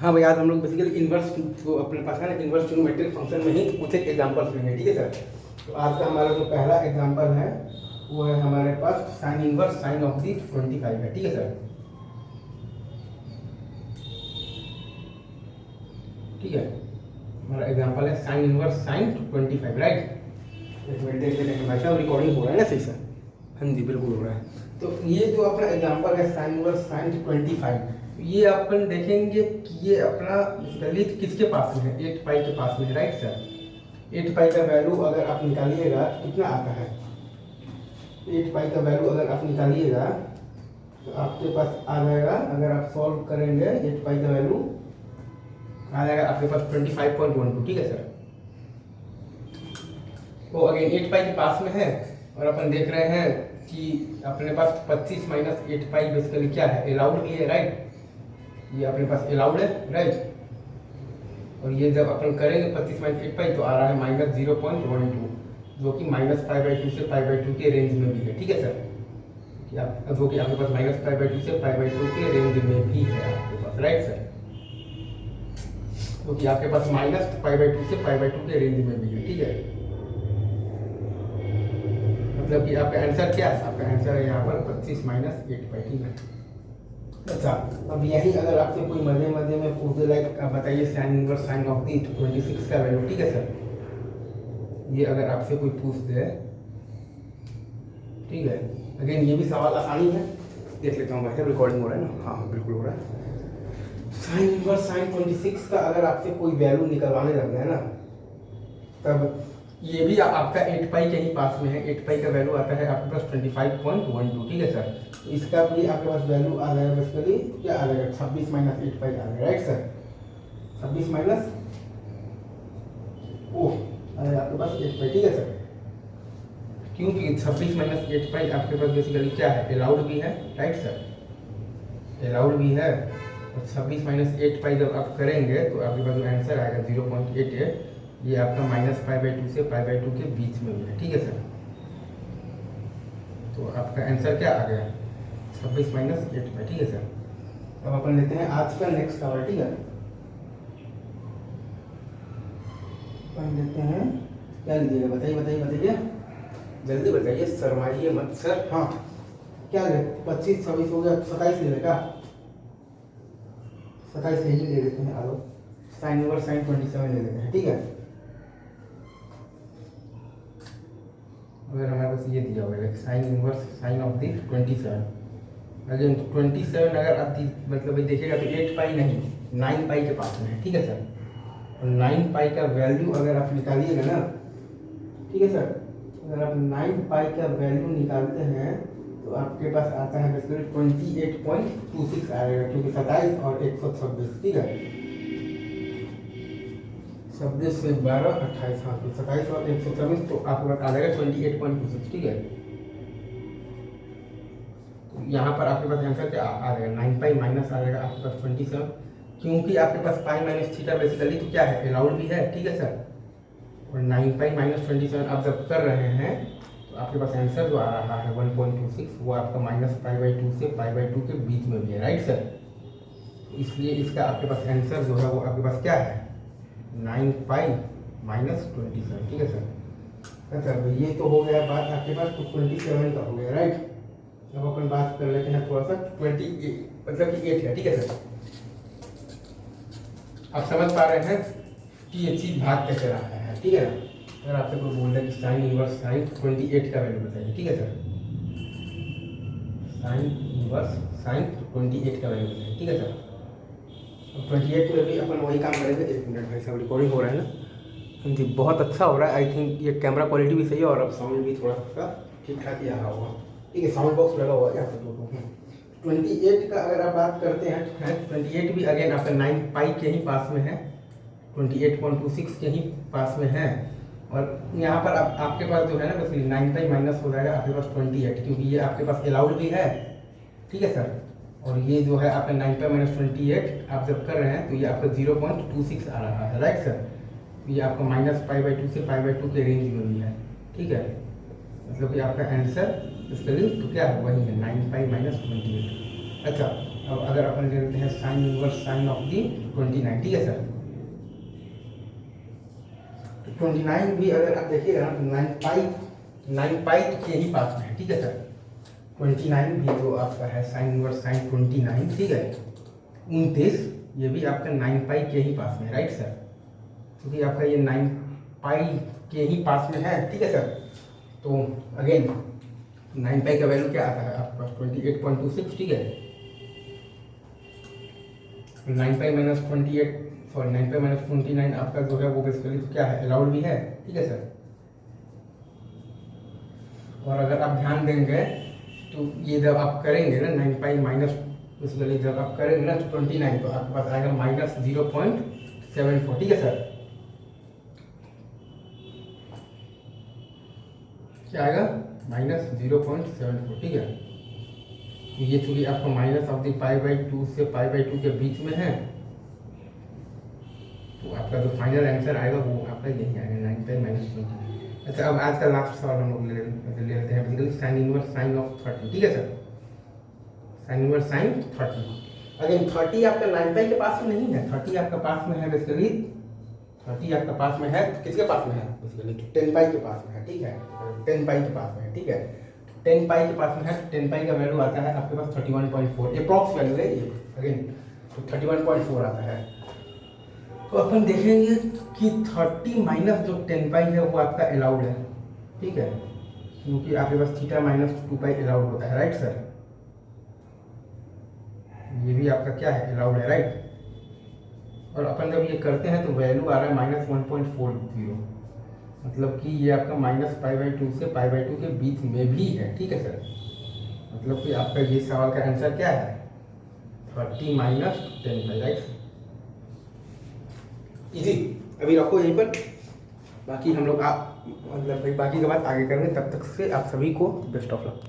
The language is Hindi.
हाँ भाई, आज हम लोग बेसिकली इन्वर्स जो अपने पास है ना, इन्वर्स ट्रिग्नोमेट्रिक फंक्शन में ही कुछ एक एग्जांपल्स लेंगे। ठीक है सर। तो आज का हमारा जो पहला एग्जांपल है वो है हमारे पास साइन इन्वर्स साइन ऑफ दी 25 है। ठीक है सर। ठीक है, हमारा एग्जांपल है साइन इन्वर्स साइन 25, राइट। एक मिनट देख लेते हैं भाई साहब, रिकॉर्डिंग हो रहा है ना सही सर? हाँ जी, बिल्कुल हो रहा है। तो ये जो अपना एग्जांपल है साइन इनवर्स साइन 25, ये अपन देखेंगे कि ये अपना दलित किसके पास में है, 8 पाई के पास में है, राइट सर। 8 पाई का वैल्यू अगर आप निकालिएगा कितना आता है, 8 पाई का वैल्यू अगर आप निकालिएगा तो आपके पास आ जाएगा, अगर आप सॉल्व करेंगे 8 पाई का वैल्यू आ जाएगा आपके पास 25.12। ठीक है सर। तो अगेन 8 पाई के पास में है और अपन देख रहे हैं कि अपने पास 25 माइनस 8 पाई बेसिकली क्या है, अलाउड भी है, राइट। ये अपने पास अलाउड है, राइट। और ये जब अपन करेंगे 25 माइनस 8 पाई तो आ रहा है माइनस 0.12, जो कि माइनस π/2 से π/2 के रेंज में भी है। ठीक है सर, जो कि आपके पास माइनस π/2 से π/2 के रेंज में भी है आपके पास, राइट सर। जो कि आपके पास माइनस π/2 से π/2 के रेंज में भी है। ठीक है, मतलब कि आपका आंसर क्या है, आपका आंसर है यहाँ पर 25 माइनस 8 पाई। ठीक है। अच्छा, अब यही अगर आपसे कोई मजे मजे में पूछ दे, लाइक आप बताइए साइन इनवर्स साइन ऑफ दी 26 का वैल्यू। ठीक है सर, ये अगर आपसे कोई पूछ दे, ठीक है, अगेन ये भी सवाल आसानी है, देख लेता हूँ भाई, रिकॉर्डिंग हो रहा है ना? हाँ बिल्कुल हो रहा है। साइन इनवर्स साइन 26 का अगर आपसे कोई वैल्यू निकलवाने लग गया ना, तब ये भी आपका 8 पाई के ही पास में है। 8 पाई का वैल्यू आता है आपके पास 25.12। ठीक है सर। तो इसका भी आपके पास वैल्यू आ जाएगा बेसिकली क्या आ जाएगा, 26 माइनस 8 पाई आ जाएगा, राइट सर। 26 माइनस आपके पास 8 पाई। ठीक है सर, क्योंकि 26 माइनस 8 पाई आपके पास बेसिकली क्या है, अलाउड भी है, राइट सर, अलाउड भी है। और 26 माइनस 8 पाई जब आप करेंगे तो आपके पास जो आंसर आएगा 0.88, ये आपका माइनस π/2 से π/2 के बीच में भी है। ठीक है सर। तो आपका आंसर क्या आ गया, 26 माइनस 8 पाई। ठीक है सर। अब अपन लेते हैं आज का नेक्स्ट सवाल। ठीक है, अपन लेते हैं, क्या लीजिएगा, बताइए बताइए बताइए, जल्दी बताइए, शर्माइए मत सर। हाँ, क्या ले, 25 26 हो गया, 27 ले लेगा, 27 ले ही ले लेते हैं। आलो साइन ओवर साइन 27 ले लेते हैं। ठीक है, अगर हमारे पास ये दिया हुआ है sine inverse sine of the 27, again 27 अगर आप मतलब देखिएगा तो 8 पाई नहीं 9 पाई के पास में है। ठीक है सर, और 9 पाई का वैल्यू अगर आप निकालिएगा ना, ठीक है सर, अगर आप 9 पाई का वैल्यू निकालते हैं तो आपके पास आता है बेसिकली 28.26 आएगा, क्योंकि 27 और 126। ठीक है, 26 से 12 28, हाँ, तो 27 और 124, तो आपके पास आ जाएगा 28.26। ठीक है, तो यहाँ पर आपके पास आंसर क्या आ जाएगा, 9 पाई माइनस आ जाएगा आपके पास 27, क्योंकि आपके पास पाई माइनस थीटा बेसिकली तो क्या है, अलाउड भी है। ठीक है सर, और 9 पाई माइनस 27 आप जब कर रहे हैं तो आपके पास आंसर जो आ रहा है 1.26, वो आपका माइनस π/2 से π/2 के बीच में भी है, राइट सर। इसलिए इसका आपके पास आंसर जो है वो आपके पास क्या है, 9 पाई माइनस 27। ठीक है सर। अच्छा, ये तो हो गया बात आपके पास तो 27 का हो गया, राइट। अब अपन बात कर लेते हैं थोड़ा सा 28, मतलब कि 8 है। ठीक है सर, आप समझ पा रहे हैं कि ये चीज भाग कैसे रहा है, ठीक है ना। अगर आपसे कोई बोल रहा है कि साइन इनवर्स साइन 28 का वैल्यू बताइए, ठीक है सर, साइन इनवर्स साइन 28 का वैल्यू बताइए। ठीक है सर, 28 में भी अपन वही काम करेंगे। 1 मिनट भाई साहब, रिकॉर्डिंग हो रहा है ना? हाँ जी, बहुत अच्छा हो रहा है। आई थिंक ये कैमरा क्वालिटी भी सही है और अब साउंड भी थोड़ा सा ठीक ठाक ही आ रहा होगा। ठीक है, साउंड बॉक्स लगा हुआ है यहाँ पर दो। 28 का अगर आप बात करते हैं, 28 भी अगेन आपका 9 पाई के ही पास में है, 28.26 के ही पास में है। और यहाँ पर आपके पास जो है ना बस 9 पाई माइनस हो जाएगा आपके पास 28, क्योंकि ये आपके पास अलाउड भी है। ठीक है सर, और ये जो है आपका 9 पाई माइनस 28 आप जब कर रहे हैं तो ये आपका 0.26 आ रहा है, राइट सर। ये आपका माइनस π/2 से π/2 के रेंज में भी है। ठीक है, मतलब कि आपका आंसर इसके लिए तो क्या है, वही है 9 पाई माइनस 28। अच्छा, अब अगर अपन ले लेते हैं साइन इनवर्स साइन ऑफ दी 29, ठीक है सर। तो 29 भी अगर आप देखिएगा ना तो 9 पाई के ही पास में है, ठीक है सर। 29 भी जो आपका है साइन इनवर्स साइन 29, ठीक है। 29 ये भी आपका 9 पाई के ही पास में है, राइट सर। क्योंकि आपका ये 9 पाई के ही पास में है, ठीक है सर। तो अगेन 9 पाई का वैल्यू क्या आता है आपके पास 28.26, ठीक है। 9 pi minus 28 sorry 9 pi minus 29 आपका जो है वो बेसिकली तो क्या है, अलाउड भी है, ठीक है सर। और अगर आप ध्यान देंगे तो ये जब आप करेंगे ना 9 पाई माइनस बेसिकली जब आप करेंगे ना 29 तो आपके पास आएगा माइनस 0.74, ठीक है सर। क्या आएगा माइनस 0.74, ठीक है। तो ये चूंकि आपका माइनस ऑफ दी π/2 से π/2 के बीच में है, तो आपका जो फाइनल आंसर आएगा वो आपका यही आएगा 9 पाई माइनस 20। अच्छा, अब आज का लास्ट सवाल हम लोग ले लेते हैं basically sine inverse sine of 30, ठीक है sir. Sine inverse sine 30, again 30 आपका 9 पाई के पास में नहीं है, 30 आपका पास में है बेसिकली 30 आपका पास में है, किसके पास में है बेसिकली 10 पाई के पास में है, ठीक है। 10 पाई के पास में है, ठीक है। 10 पाई के पास में है, 10 पाई का वैल्यू आता है आपके पास 31.4, अप्रॉक्स वैल्यू है ये अगेन, तो 31.4 आता है। तो अपन देखेंगे कि 30 माइनस जो 10 पाई है वो आपका अलाउड है, ठीक है। क्योंकि आपके पास थीटा माइनस 2 पाई अलाउड होता है, राइट सर। ये भी आपका क्या है, अलाउड है, राइट। और अपन जब ये करते हैं तो वैल्यू आ रहा है माइनस 1.40, मतलब कि ये आपका माइनस π/2 से π/2 के बीच में भी है, ठीक है सर। मतलब कि आपका ये सवाल का आंसर क्या है 30 माइनस 10 पाई, राइट। इजी, अभी रखो यहीं पर, बाकी हम लोग आप मतलब भाई बाकी की बात आगे करेंगे। तब तक से आप सभी को बेस्ट ऑफ लक।